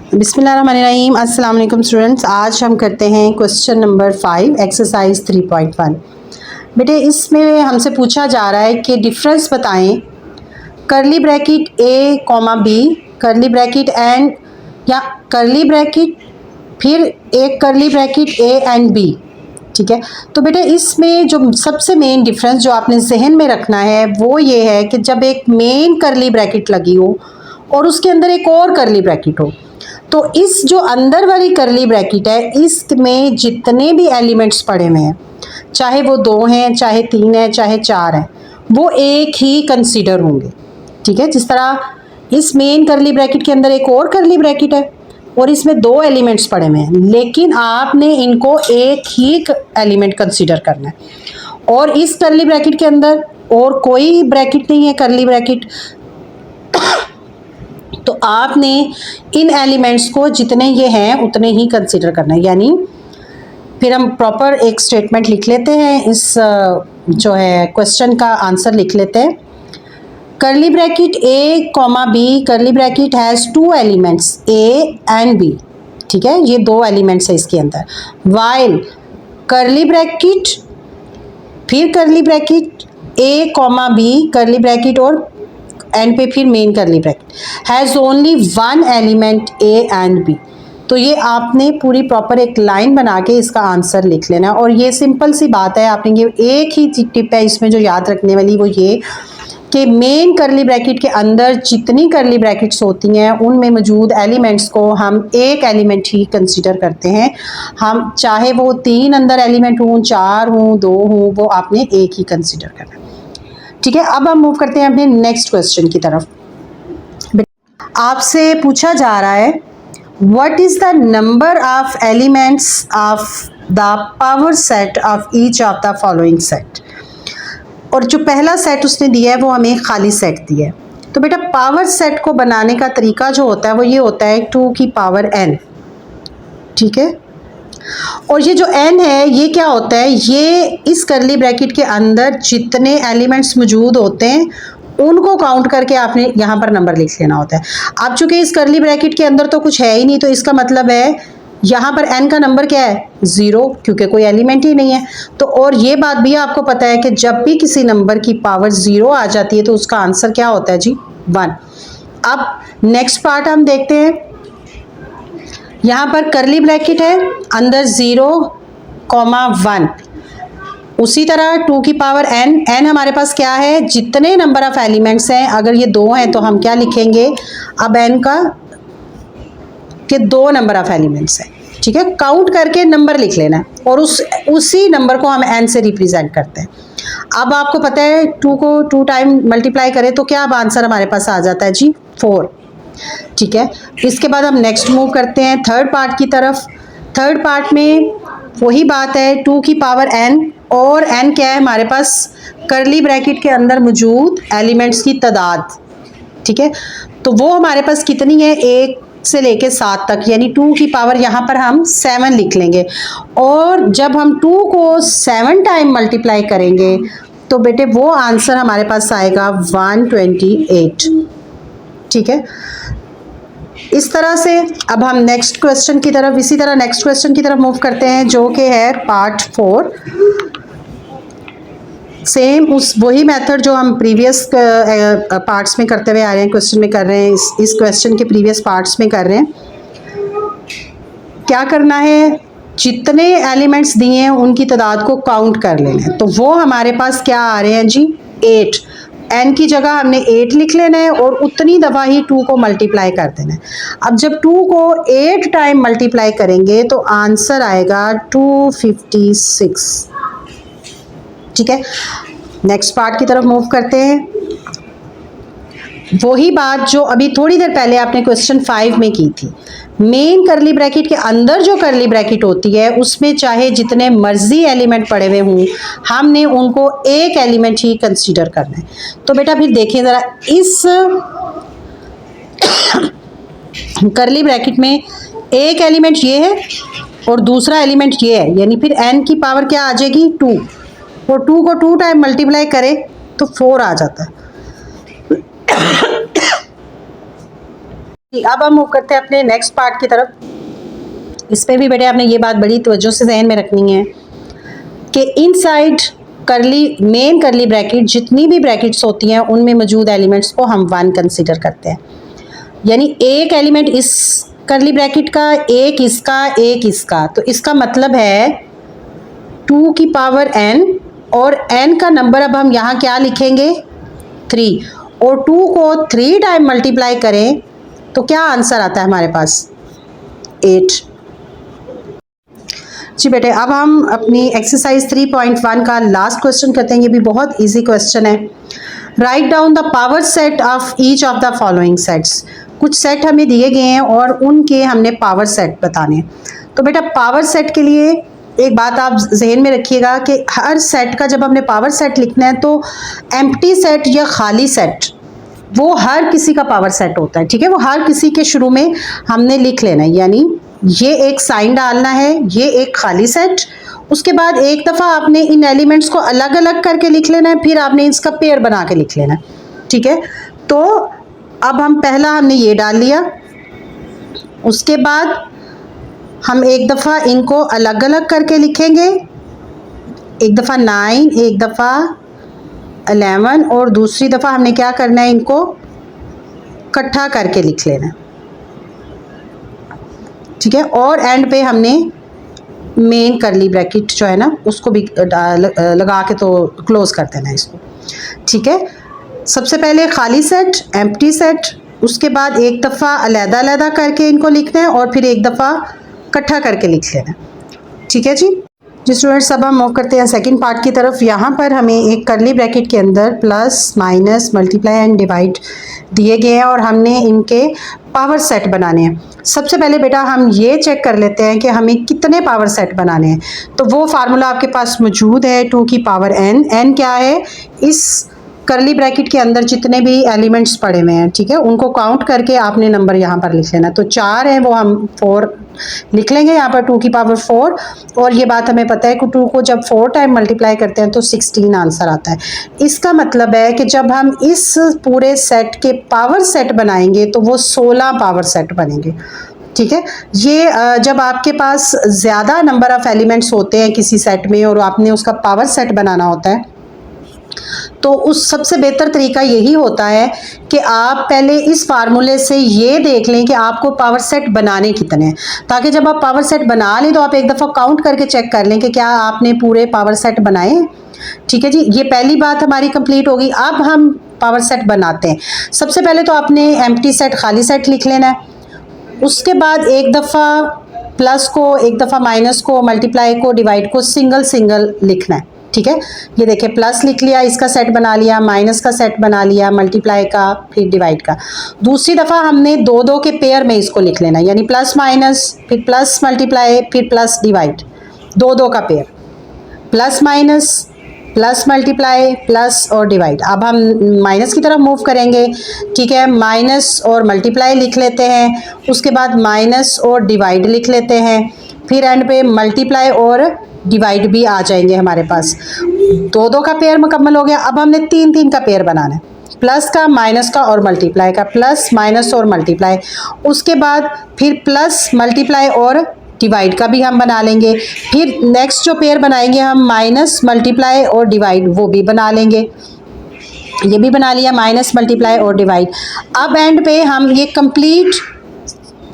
बिस्मिल्लाहिर्रहमानिर्रहीम। अस्सलाम वालेकुम स्टूडेंट्स। आज हम करते हैं क्वेश्चन नंबर 5 एक्सरसाइज 3.1। बेटे इसमें हमसे पूछा जा रहा है कि डिफरेंस बताएं curly bracket a comma b, curly bracket and या करली ब्रैकेट फिर एक करली ब्रैकेट ए एंड बी। ठीक है, तो बेटे इसमें जो सबसे मेन डिफरेंस जो आपने जहन में रखना है वो ये है कि जब एक मेन करली ब्रैकेट लगी हो और उसके अंदर एक और करली ब्रैकेट हो, तो इस जो अंदर वाली करली ब्रैकेट है इसमें जितने भी एलिमेंट्स पड़े हुए हैं, चाहे वो 2 हैं, चाहे 3 हैं, चाहे 4 हैं, वो एक ही कंसीडर होंगे। ठीक है, जिस तरह इस मेन करली ब्रैकेट के अंदर एक और करली ब्रैकेट है और इसमें 2 एलिमेंट्स पड़े हुए हैं, लेकिन आपने इनको एक ही एलिमेंट कंसीडर करना है। और इस करली ब्रैकेट के अंदर और कोई ब्रैकेट नहीं है करली ब्रैकेट, तो आपने इन एलिमेंट्स को जितने ये हैं उतने ही कंसीडर करना है। यानी फिर हम प्रॉपर एक स्टेटमेंट लिख लेते हैं, इस जो है क्वेश्चन का आंसर लिख लेते हैं। Curly bracket a comma b, curly bracket has 2 elements a and b. ठीक है, ये 2 एलिमेंट्स है इसके अंदर। वाइल करली ब्रैकेट फिर curly bracket a comma b, curly bracket और एंड पे फिर main curly bracket has only 1 element a and b. तो ये आपने पूरी प्रॉपर एक लाइन बना के इसका आंसर लिख लेना। और ये सिंपल सी बात है, आपने ये एक ही टिप है इसमें जो याद रखने वाली, वो ये कि मेन करली ब्रैकेट के अंदर जितनी करली ब्रैकेट्स होती हैं उनमें मौजूद एलिमेंट्स को हम एक एलिमेंट ही कंसीडर करते हैं। हम चाहे वो 3 अंदर एलिमेंट हों, 4 हों, 2 हों, वो आपने एक ही कंसीडर करना है। ठीक है, अब हम मूव करते हैं अपने नेक्स्ट क्वेश्चन की तरफ। आपसे पूछा जा रहा है what is the number of elements of the power set of each of the following set. और जो पहला सेट उसने दिया है वो हमें खाली सेट दिया है। तो बेटा पावर सेट को बनाने का तरीका जो होता है वो ये होता है 2 की पावर n। ठीक है, और ये जो n है ये क्या होता है, ये इस करली ब्रैकेट के अंदर जितने एलिमेंट्स मौजूद होते हैं उनको काउंट करके आपने यहाँ पर नंबर लिख लेना होता है। अब चूंकि इस करली ब्रैकेट के अंदर तो कुछ है ही नहीं, तो इसका मतलब है यहाँ पर n का नंबर क्या है 0, क्योंकि कोई एलिमेंट ही नहीं है। तो और ये बात भी आपको पता है कि जब भी किसी नंबर की पावर 0 आ जाती है तो उसका आंसर क्या होता है जी 1। अब नेक्स्ट पार्ट हम देखते हैं। यहाँ पर करली ब्रैकेट है, अंदर 0,1। उसी तरह 2 की पावर n हमारे पास क्या है, जितने नंबर ऑफ एलिमेंट्स हैं, अगर ये 2 हैं तो हम क्या लिखेंगे अब n का कि 2 नंबर ऑफ एलिमेंट्स हैं। ठीक है, काउंट करके नंबर लिख लेना है और उसी नंबर को हम n से रिप्रेजेंट करते हैं। अब आपको पता है 2 को 2 टाइम मल्टीप्लाई करें तो क्या अब आंसर हमारे पास आ जाता है जी 4। ठीक है, इसके बाद हम नेक्स्ट मूव करते हैं थर्ड पार्ट की तरफ। थर्ड पार्ट में वही बात है 2 की पावर n, और n क्या है हमारे पास करली ब्रैकेट के अंदर मौजूद एलिमेंट्स की तादाद। ठीक है, तो वो हमारे पास कितनी है 1 से लेके 7 तक, यानी 2 की पावर यहाँ पर हम 7 लिख लेंगे। और जब हम 2 को 7 टाइम मल्टीप्लाई करेंगे तो बेटे वो आंसर हमारे पास आएगा 128। ठीक है, इस तरह से अब हम नेक्स्ट क्वेश्चन की तरफ, इसी तरह नेक्स्ट क्वेश्चन की तरफ मूव करते हैं जो कि है पार्ट 4। सेम उस वही मेथड जो हम प्रीवियस पार्ट्स में करते हुए आ रहे हैं, क्वेश्चन में कर रहे हैं, इस क्वेश्चन के प्रीवियस पार्ट्स में कर रहे हैं। क्या करना है, जितने एलिमेंट्स दिए हैं उनकी तादाद को काउंट कर लेना है। तो वो हमारे पास क्या आ रहे हैं जी 8। n की जगह हमने 8 लिख लेना है और उतनी दफ़ा ही 2 को मल्टीप्लाई कर देना है। अब जब 2 को 8 टाइम मल्टीप्लाई करेंगे तो आंसर आएगा 256। ठीक है, नेक्स्ट पार्ट की तरफ मूव करते हैं। वही बात जो अभी थोड़ी देर पहले आपने क्वेश्चन 5 में की थी, मेन करली ब्रैकेट के अंदर जो करली ब्रैकेट होती है उसमें चाहे जितने मर्जी एलिमेंट पड़े हुए हों, हमने उनको एक एलिमेंट ही कंसीडर करना है। तो बेटा फिर देखें ज़रा, इस करली ब्रैकेट में एक एलिमेंट ये है और दूसरा एलिमेंट ये है, यानी फिर n की पावर क्या आ जाएगी 2, और 2 को 2 टाइम मल्टीप्लाई करें तो 4 आ जाता है। अब हम मूव करते हैं अपने नेक्स्ट पार्ट की तरफ। इस पे भी बेटे आपने ये बात बड़ी तवज्जो से ज़हन में रखनी है कि इनसाइड करली मेन करली ब्रैकेट जितनी भी ब्रैकेट्स होती हैं उनमें मौजूद एलिमेंट्स को हम 1 कंसीडर करते हैं। यानी एक एलिमेंट इस करली ब्रैकेट का, एक इसका, तो इसका मतलब है 2 की पावर n, और n का नंबर अब हम यहाँ क्या लिखेंगे 3, और 2 को 3 टाइम मल्टीप्लाई करें तो क्या आंसर आता है हमारे पास 8। जी बेटे अब हम अपनी एक्सरसाइज 3.1 का लास्ट क्वेश्चन करते हैं। ये भी बहुत इजी क्वेश्चन है। Write down the power set of each of the following sets. कुछ सेट हमें दिए गए हैं और उनके हमने पावर सेट बताने हैं। तो बेटा पावर सेट के लिए एक बात आप जहन में रखिएगा कि हर सेट का जब हमने पावर सेट लिखना है तो एम्प्टी सेट या खाली सेट वो हर किसी का पावर सेट होता है, ठीक है। वो हर किसी के शुरू में हमने लिख लेना है, यानी ये एक साइन डालना है, ये एक खाली सेट, उसके बाद एक दफ़ा आपने इन एलिमेंट्स को अलग अलग करके लिख लेना है, फिर आपने इसका पेयर बना के लिख लेना है, ठीक है। तो अब हम पहला हमने ये डाल लिया, उसके बाद हम एक दफ़ा इनको अलग अलग करके लिखेंगे, एक दफ़ा 9, एक दफ़ा 11, और दूसरी दफ़ा हमने क्या करना है इनको इकट्ठा करके लिख लेना, ठीक है। और एंड पे हमने मेन करली ब्रैकेट जो है ना उसको भी लगा के तो क्लोज कर देना है इसको, ठीक है। सबसे पहले खाली सेट, एम्प्टी सेट, उसके बाद एक दफ़ा अलग-अलग करके इनको लिखना है और फिर एक दफ़ा इकट्ठा करके लिख लेना, ठीक है जी स्टूडेंट्स अब हम मूव करते हैं सेकंड पार्ट की तरफ। यहाँ पर हमें एक करली ब्रैकेट के अंदर plus, minus, multiply and divide दिए गए हैं और हमने इनके पावर सेट बनाने हैं। सबसे पहले बेटा हम ये चेक कर लेते हैं कि हमें कितने पावर सेट बनाने हैं। तो वो फार्मूला आपके पास मौजूद है 2 की पावर n। n क्या है, इस करली ब्रैकेट के अंदर जितने भी एलिमेंट्स पड़े हुए हैं, ठीक है, उनको काउंट करके आपने नंबर यहाँ पर लिख लेना। तो 4 है वो हम 4 लिख लेंगे यहाँ पर 2 की पावर 4, और ये बात हमें पता है कि 2 को जब 4 टाइम मल्टीप्लाई करते हैं तो 16 आंसर आता है। इसका मतलब है कि जब हम इस पूरे सेट के पावर सेट बनाएंगे तो वो 16 पावर सेट बनेंगे, ठीक है। ये जब आपके पास ज़्यादा नंबर ऑफ़ एलिमेंट्स होते हैं किसी सेट में और आपने उसका पावर सेट बनाना होता है तो उस सबसे बेहतर तरीका यही होता है कि आप पहले इस फार्मूले से ये देख लें कि आपको पावर सेट बनाने कितने हैं, ताकि जब आप पावर सेट बना लें तो आप एक दफ़ा काउंट करके चेक कर लें कि क्या आपने पूरे पावर सेट बनाए हैं, ठीक है जी। ये पहली बात हमारी कंप्लीट होगी। अब हम पावर सेट बनाते हैं। सबसे पहले तो आपने एम्प्टी सेट, खाली सेट लिख लेना है, उसके बाद एक दफ़ा प्लस को, एक दफ़ा माइनस को, मल्टीप्लाई को, डिवाइड को सिंगल सिंगल लिखना है, ठीक है। ये देखिए प्लस लिख लिया, इसका सेट बना लिया, माइनस का सेट बना लिया, मल्टीप्लाई का, फिर डिवाइड का। दूसरी दफ़ा हमने 2-2 के पेयर में इसको लिख लेना, यानी प्लस माइनस, फिर प्लस मल्टीप्लाई, फिर प्लस डिवाइड, 2-2 का pair, plus minus, plus multiply, plus और डिवाइड। अब हम माइनस की तरफ मूव करेंगे, ठीक है। माइनस और मल्टीप्लाई लिख लेते हैं, उसके बाद माइनस और डिवाइड लिख लेते हैं, फिर एंड पे मल्टीप्लाई और डिवाइड भी आ जाएंगे हमारे पास। 2-2 का पेयर मुकम्मल हो गया। अब हमने 3-3 का पेयर बनाना है, प्लस का, माइनस का और मल्टीप्लाई का, प्लस माइनस और मल्टीप्लाई, उसके बाद फिर प्लस मल्टीप्लाई और डिवाइड का भी हम बना लेंगे। फिर नेक्स्ट जो पेयर बनाएंगे हम माइनस मल्टीप्लाई और डिवाइड, वो भी बना लेंगे। ये भी बना लिया, माइनस मल्टीप्लाई और डिवाइड। अब एंड पे हम ये कंप्लीट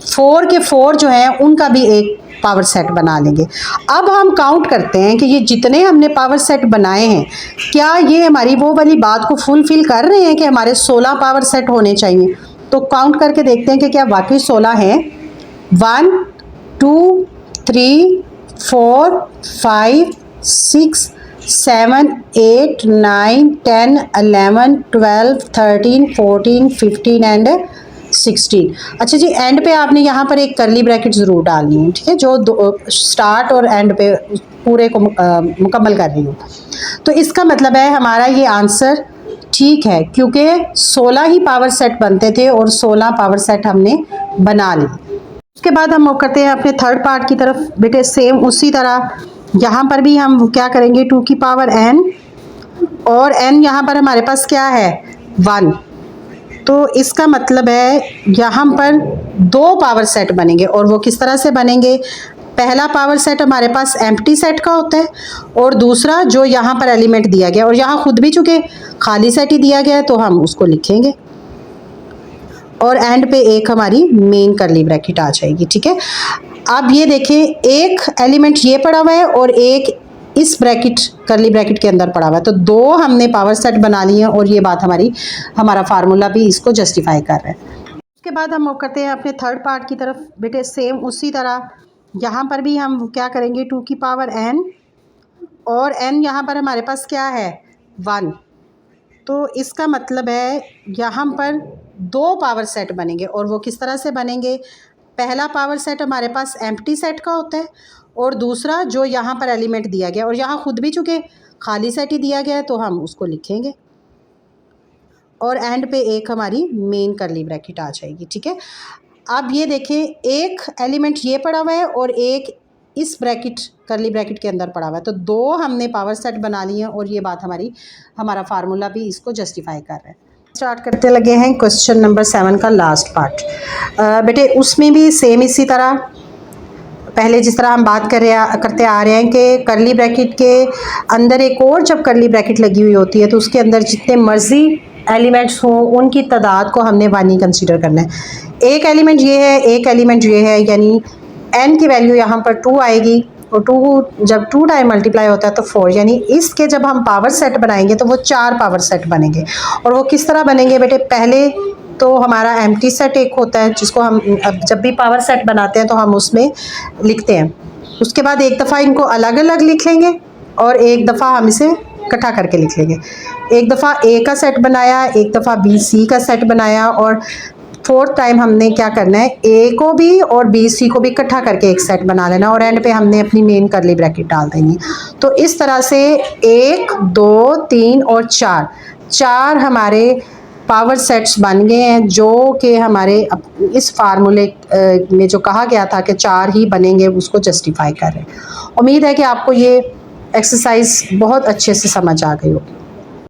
4 के 4 जो हैं उनका भी एक पावर सेट बना लेंगे। अब हम काउंट करते हैं कि ये जितने हमने पावर सेट बनाए हैं क्या ये हमारी वो वाली बात को फुलफिल कर रहे हैं कि हमारे 16 पावर सेट होने चाहिए। तो काउंट करके देखते हैं कि क्या वाकई 16 हैं। 1 2 3 4 5 6 7 8 9 10 11 12 13 14 15 एंड 16। अच्छा जी, एंड पे आपने यहाँ पर एक करली ब्रैकेट ज़रूर डालनी है, ठीक है, जो स्टार्ट और एंड पे पूरे को मुकम्मल कर रही हूँ। तो इसका मतलब है हमारा ये आंसर ठीक है, क्योंकि 16 ही पावर सेट बनते थे और 16 पावर सेट हमने बना ली। उसके बाद हम मूव करते हैं अपने थर्ड पार्ट की तरफ। बेटे सेम उसी तरह यहाँ पर भी हम क्या करेंगे 2 की पावर n, और n यहाँ पर हमारे पास क्या है 1, तो इसका मतलब है यहाँ पर दो पावर सेट बनेंगे और वो किस तरह से बनेंगे। पहला पावर सेट हमारे पास एम्प्टी सेट का होता है और दूसरा जो यहाँ पर एलिमेंट दिया गया और यहाँ खुद भी चूंकि खाली सेट ही दिया गया है तो हम उसको लिखेंगे और एंड पे एक हमारी मेन करली ब्रैकेट आ जाएगी। ठीक है, अब ये देखें एक एलिमेंट ये पड़ा हुआ है और एक इस ब्रैकेट करली ब्रैकेट के अंदर पड़ा हुआ है, तो दो हमने पावर सेट बना लिए हैं और ये बात हमारा फार्मूला भी इसको जस्टिफाई कर रहा है। उसके बाद हम करते हैं अपने थर्ड पार्ट की तरफ। बेटे सेम उसी तरह यहाँ पर भी हम क्या करेंगे 2 की पावर n और n यहाँ पर हमारे पास क्या है 1, तो इसका मतलब है यहाँ पर दो पावर सेट बनेंगे और वो किस तरह से बनेंगे। पहला पावर सेट हमारे पास एम्प्टी सेट का होता है और दूसरा जो यहाँ पर एलिमेंट दिया गया और यहाँ खुद भी चूँकि खाली सेट ही दिया गया है तो हम उसको लिखेंगे और एंड पे एक हमारी मेन करली ब्रैकेट आ जाएगी। ठीक है, अब ये देखें एक एलिमेंट ये पड़ा हुआ है और एक इस ब्रैकेट करली ब्रैकेट के अंदर पड़ा हुआ है, तो दो हमने पावर सेट बना लिए हैं और ये बात हमारा फार्मूला भी इसको जस्टिफाई कर रहा है। स्टार्ट करते लगे हैं क्वेश्चन नंबर 7 का लास्ट पार्ट। बेटे उसमें भी सेम इसी तरह पहले जिस तरह हम बात करते आ रहे हैं कि करली ब्रैकेट के अंदर एक और जब करली ब्रैकेट लगी हुई होती है तो उसके अंदर जितने मर्जी एलिमेंट्स हों उनकी तादाद को हमने 1 ही कंसीडर करना है। एक एलिमेंट ये है, एक एलिमेंट ये है, यानी n की वैल्यू यहाँ पर 2 आएगी और 2 जब 2 टाइम मल्टीप्लाई होता है तो 4, यानी इसके जब हम पावर सेट बनाएंगे तो वो 4 पावर सेट बनेंगे। और वो किस तरह बनेंगे बेटे, पहले तो हमारा एम्प्टी सेट एक होता है जिसको हम जब भी पावर सेट बनाते हैं तो हम उसमें लिखते हैं। उसके बाद एक दफ़ा इनको अलग अलग लिख लेंगे और एक दफ़ा हम इसे इकट्ठा करके लिख लेंगे। एक दफ़ा ए का सेट बनाया, एक दफ़ा बी सी का सेट बनाया और 4th टाइम हमने क्या करना है ए को भी और बी सी को भी इकट्ठा करके एक सेट बना लेना और एंड पे हमने अपनी मेन करली ब्रैकेट डाल देनी। तो इस तरह से 1 2 3 और 4 हमारे पावर सेट्स बन गए हैं जो कि हमारे इस फार्मूले में जो कहा गया था कि 4 ही बनेंगे उसको जस्टिफाई कर रहे हैं। उम्मीद है कि आपको ये एक्सरसाइज बहुत अच्छे से समझ आ गई होगी।